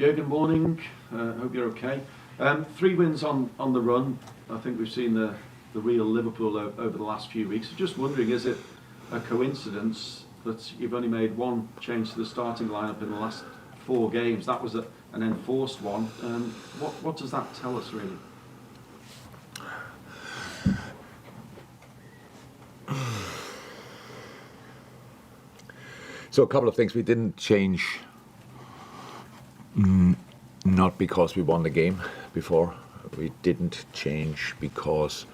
Jurgen, morning. Hope you're okay. 3 wins on the run. I think we've seen the real Liverpool over the last few weeks. Just wondering, is it a coincidence that you've only made one change to the starting lineup in the last 4 games? That was an enforced one. What does that tell us, really? So a couple of things. We didn't change, not because we won the game before. We didn't change because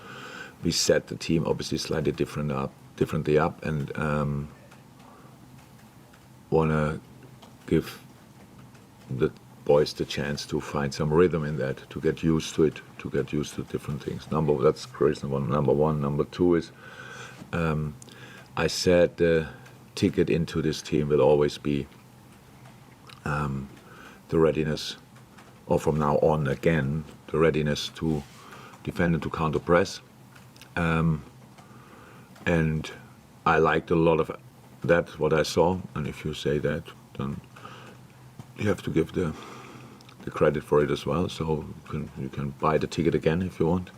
we set the team obviously slightly differently up, and want to give the boys the chance to find some rhythm in that, to get used to it, to get used to different things. That's reason one. Number one. Number two is, I said the ticket into this team will always be the readiness, or from now on again, the readiness to defend and to counter press. And I liked a lot of that, what I saw. And if you say that, then you have to give the credit for it as well. So you can buy the ticket again if you want.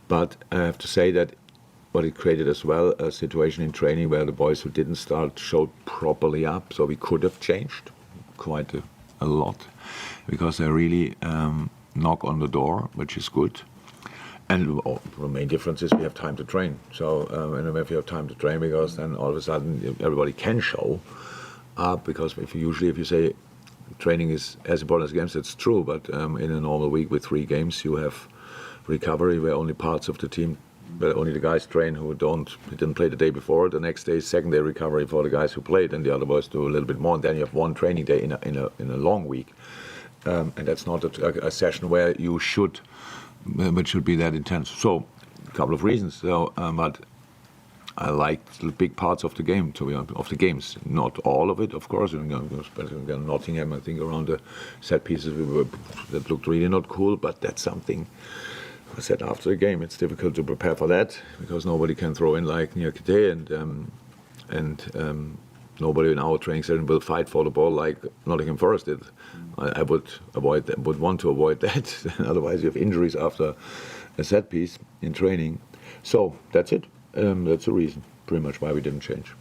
But I have to say that what it created as well, a situation in training where the boys who didn't start showed properly up. So we could have changed quite a lot, because they really knock on the door, which is good. And the main difference is we have time to train. So and if you have time to train, because then all of a sudden everybody can show up. Because if you say training is as important as games, it's true. But in a normal week with 3 games, you have recovery where only parts of the team, but only the guys train who didn't play the day before. The next day is second day recovery for the guys who played, and the other boys do a little bit more. And then you have 1 training day in a long week, and that's not a session where you should, which should be that intense. So, a couple of reasons. So, but I liked the big parts of the game, of the games. Not all of it, of course. Especially Nottingham, I think around the set pieces that looked really not cool. But that's something I said after the game. It's difficult to prepare for that because nobody can throw in like Niakite, and nobody in our training session will fight for the ball like Nottingham Forest did. I would want to avoid that. Otherwise, you have injuries after a set piece in training. So that's it. That's the reason, pretty much, why we didn't change.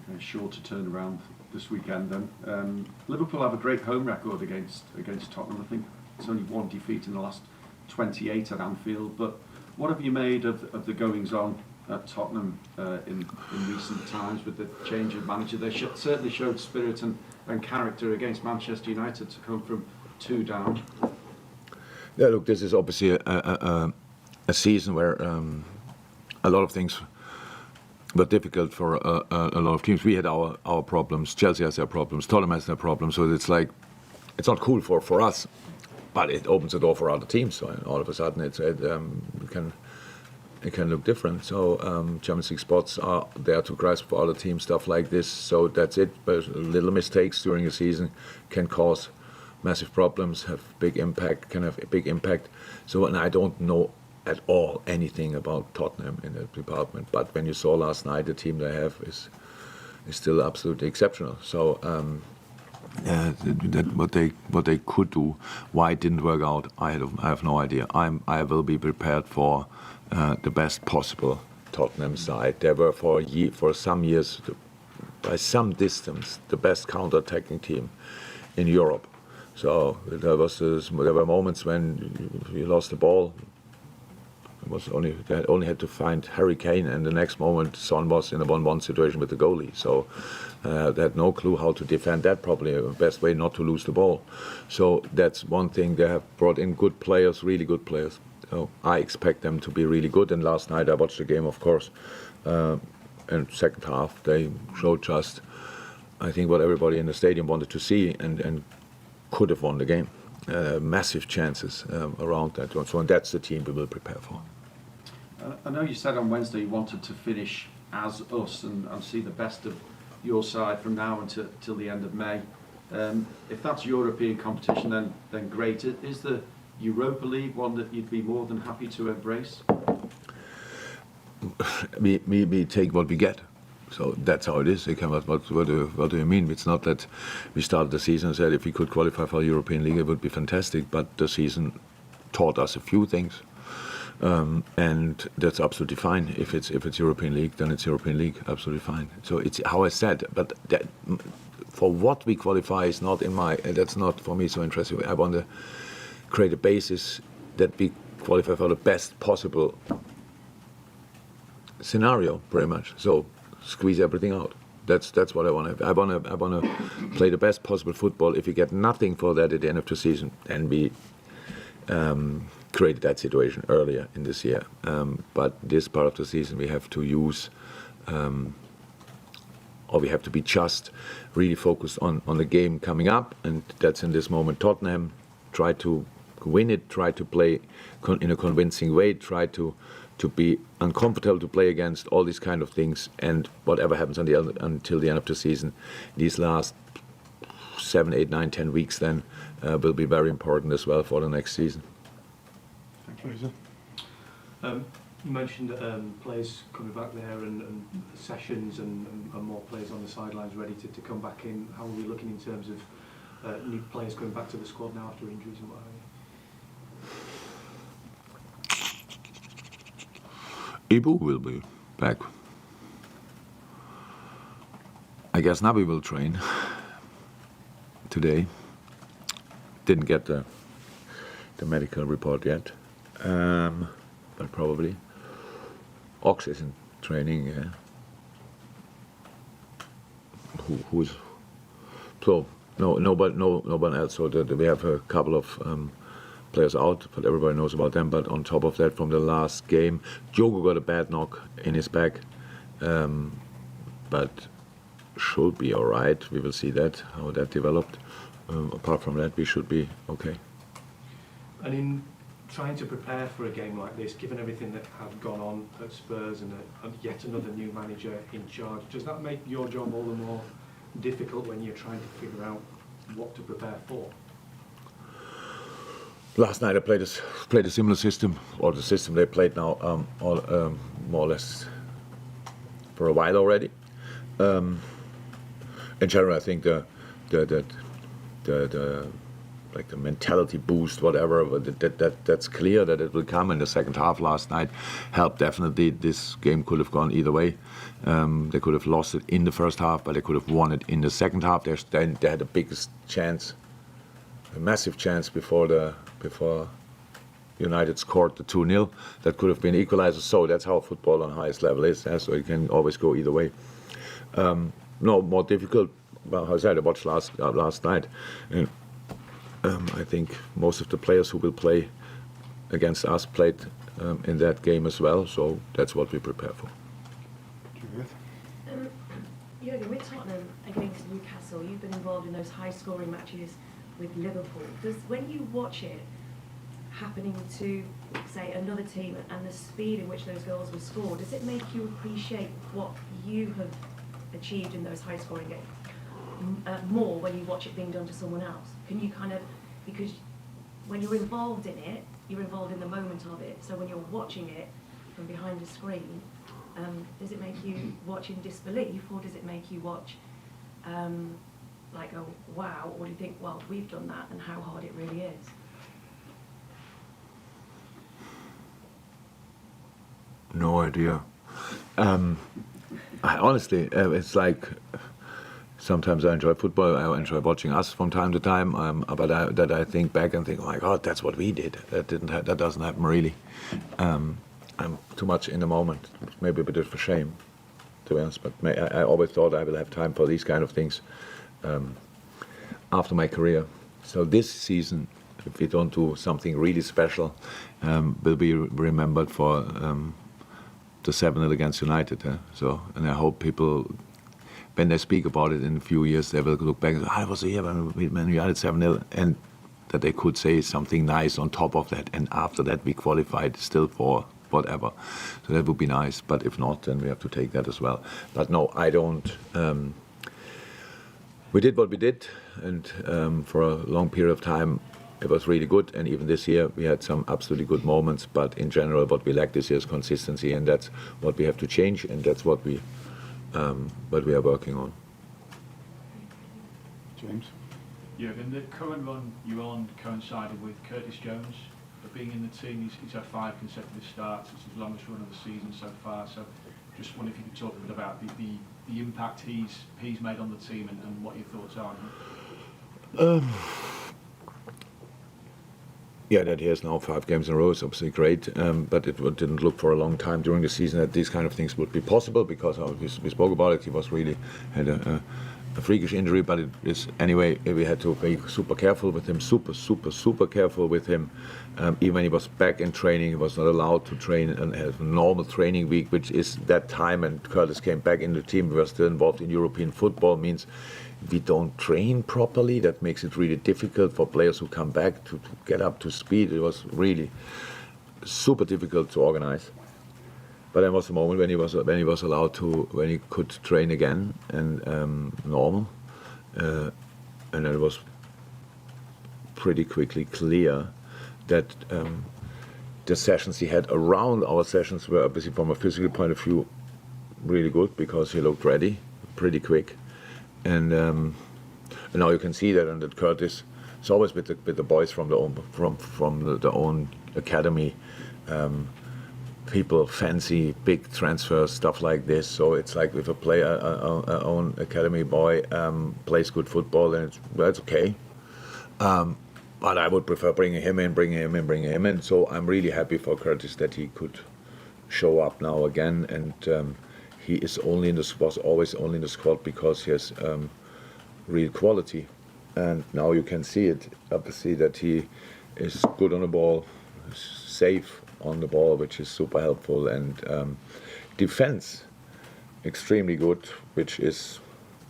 Okay, sure to turn around this weekend then. Liverpool have a great home record against Tottenham. I think it's only 1 defeat in the last 28 at Anfield. But what have you made of the goings-on at Tottenham in recent times with the change of manager? They certainly showed spirit and character against Manchester United to come from 2 down. Yeah, look, this is obviously a season where a lot of things were difficult for a lot of teams. We had our problems. Chelsea has their problems. Tottenham has their problems. So it's like, it's not cool for us, but it opens the door for other teams. So all of a sudden, it can look different. So Champions League spots are there to grasp for other teams, stuff like this. So that's it. But little mistakes during the season can cause massive problems, have big impact, can have a big impact. So, and I don't know at all anything about Tottenham in that department. But when you saw last night, the team they have is still absolutely exceptional. So what they could do, why it didn't work out, I have no idea. I will be prepared for the best possible Tottenham side. They were for some years, by some distance, the best counter-attacking team in Europe. So there were moments when you lost the ball. They only had to find Harry Kane, and the next moment Son was in a 1-1 situation with the goalie. So they had no clue how to defend that properly. The best way not to lose the ball. So that's one thing. They have brought in good players, really good players. So I expect them to be really good. And last night I watched the game, of course. And second half they showed just, I think, what everybody in the stadium wanted to see, and could have won the game. Massive chances around that one. So, and that's the team we will prepare for. I know you said on Wednesday you wanted to finish as us and see the best of your side from now until the end of May. If that's European competition, then great. Is the Europa League one that you'd be more than happy to embrace? We take what we get. So that's how it is. What do you mean? It's not that we started the season and said if we could qualify for the European League, it would be fantastic. But the season taught us a few things, and that's absolutely fine. If it's European League, then it's European League, absolutely fine. So it's how I said. But that, for what we qualify is not in my. That's not for me so interesting. I want to create a basis that we qualify for the best possible scenario, pretty much. So squeeze everything out. That's what I want to. I want to play the best possible football. If we get nothing for that at the end of the season, then we created that situation earlier in this year. But this part of the season, we have to use, or we have to be just really focused on the game coming up, and that's in this moment. Tottenham, try to win it, try to play in a convincing way, try to be uncomfortable to play against, all these kind of things, and whatever happens until the end of the season, these last 7, 8, 9, 10 weeks then will be very important as well for the next season. Thank you. You mentioned players coming back there and sessions and more players on the sidelines ready to come back in. How are we looking in terms of new players coming back to the squad now after injuries and what have you? Ibu will be back. I guess Naby will train today. Didn't get the medical report yet, but probably. Ox isn't training. Who's so no one else. So we have a couple of players out, but everybody knows about them. But on top of that, from the last game, Diogo got a bad knock in his back, but should be all right. We will see that, how that developed. Apart from that, we should be okay. And in trying to prepare for a game like this, given everything that had gone on at Spurs and yet another new manager in charge, does that make your job all the more difficult when you're trying to figure out what to prepare for? Last night I played a similar system, or the system they played now, more or less for a while already. In general, I think the like the mentality boost, whatever, that's clear that it will come in the second half. Last night helped definitely. This game could have gone either way. They could have lost it in the first half, but they could have won it in the second half. They had the biggest chance, a massive chance before United scored the 2-0. That could have been equalizer. So that's how football on highest level is. So it can always go either way. No, more difficult. Well, how I said, I watched last night. And, I think most of the players who will play against us played in that game as well. So that's what we prepare for. Jurgen, with Tottenham against Newcastle, you've been involved in those high-scoring matches with Liverpool. When you watch it happening to, say, another team and the speed in which those goals were scored, does it make you appreciate what you have achieved in those high-scoring games more when you watch it being done to someone else? Can you kind of, because when you're involved in it, you're involved in the moment of it. So when you're watching it from behind the screen, does it make you watch in disbelief, or does it make you watch like, oh wow, or do you think, well, we've done that and how hard it really is? No idea. Honestly, it's like sometimes I enjoy football. I enjoy watching us from time to time. But I think back and think, oh my God, that's what we did. That doesn't happen really. I'm too much in the moment. Maybe a bit of a shame, to be honest. But I always thought I will have time for these kind of things after my career. So this season, if we don't do something really special, will be remembered for the 7-0 against United. So, and I hope people, when they speak about it in a few years, they will look back and say, it was a year when United 7-0, and that they could say something nice on top of that. And after that, we qualified still for whatever. So that would be nice. But if not, then we have to take that as well. But no, I don't. We did what we did, and for a long period of time, it was really good. And even this year, we had some absolutely good moments. But in general, what we lack this year is consistency, and that's what we have to change, and that's what we but we are working on. James? Jurgen, the current run you're on coincided with Curtis Jones being in the team. He's had 5 consecutive starts. It's his longest run of the season so far. So just wonder if you could talk a bit about the impact he's made on the team and what your thoughts are on him. Yeah, that he has now 5 games in a row is obviously great, but it didn't look for a long time during the season that these kind of things would be possible, because we spoke about it. He was really had a freakish injury, but it is anyway. We had to be super careful with him, super careful with him. Even when he was back in training, he was not allowed to train and have a normal training week, which is that time. And Curtis came back in the team. We were still involved in European football. Means we don't train properly. That makes it really difficult for players who come back to get up to speed. It was really super difficult to organize. But there was a moment when he was allowed to, when he could train again and normal, and it was pretty quickly clear that the sessions he had around our sessions were obviously from a physical point of view really good, because he looked ready pretty quick, and now you can see that, and that Curtis is always with the boys from the own academy. People fancy big transfers, stuff like this. So it's like if a player, our own academy boy, plays good football, then it's okay. But I would prefer bringing him in. So I'm really happy for Curtis that he could show up now again, and he is was always only in the squad because he has real quality. And now you can see it, obviously, that he is good on the ball, safe on the ball, which is super helpful, and defense extremely good, which is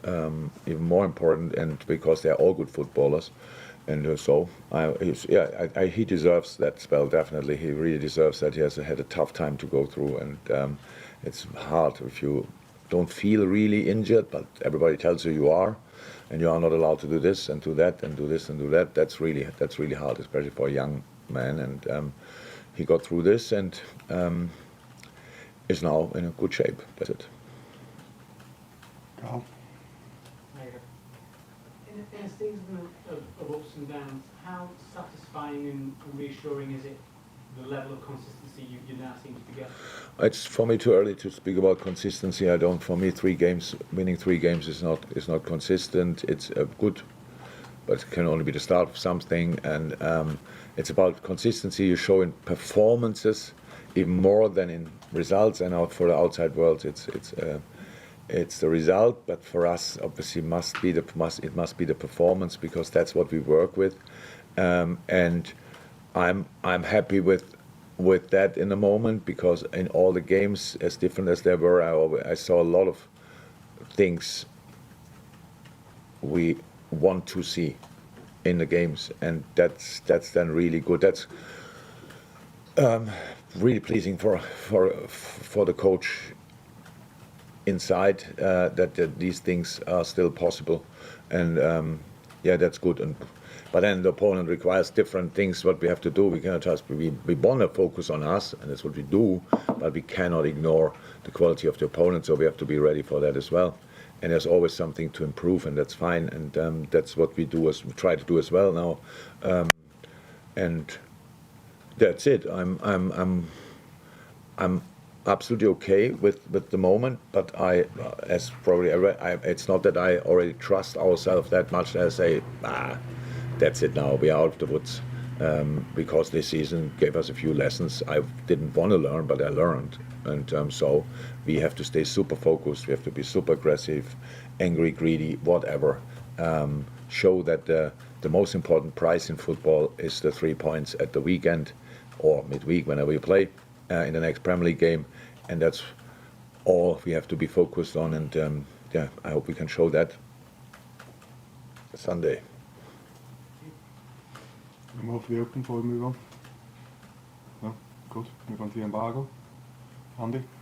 even more important, and because they're all good footballers, and he deserves that spell, definitely. He really deserves that. He has had a tough time to go through, and it's hard if you don't feel really injured, but everybody tells you are, and you are not allowed to do this and do that and do this and do that. That's really hard, especially for a young man, and he got through this and is now in a good shape. That's it. Carl? In a season of ups and downs, how satisfying and reassuring is it, the level of consistency you now seem to get? It's for me too early to speak about consistency. For me, winning 3 games is not consistent. It's good, but it can only be the start of something, and it's about consistency you show in performances even more than in results. And out for the outside world, it's the result, but for us, obviously, it must be the performance, because that's what we work with, and I'm happy with that in the moment, because in all the games, as different as they were, I saw a lot of things we want to see in the games, and that's then really good. That's really pleasing for the coach inside, that these things are still possible, and that's good. But then the opponent requires different things. What we have to do, we cannot just we want to focus on us, and that's what we do. But we cannot ignore the quality of the opponent, so we have to be ready for that as well. And there's always something to improve, and that's fine. And that's what we try to do as well now. And that's it. I'm absolutely okay with the moment, but it's not that I already trust ourselves that much that I say, that's it now, we are out of the woods, because this season gave us a few lessons I didn't want to learn, but I learned, and so we have to stay super focused, we have to be super aggressive, angry, greedy, whatever, show that the most important prize in football is the 3 points at the weekend or midweek, whenever you play, in the next Premier League game, and that's all we have to be focused on, and I hope we can show that Sunday. More for the open before we move on? No? Good. Move on to the embargo. Andy?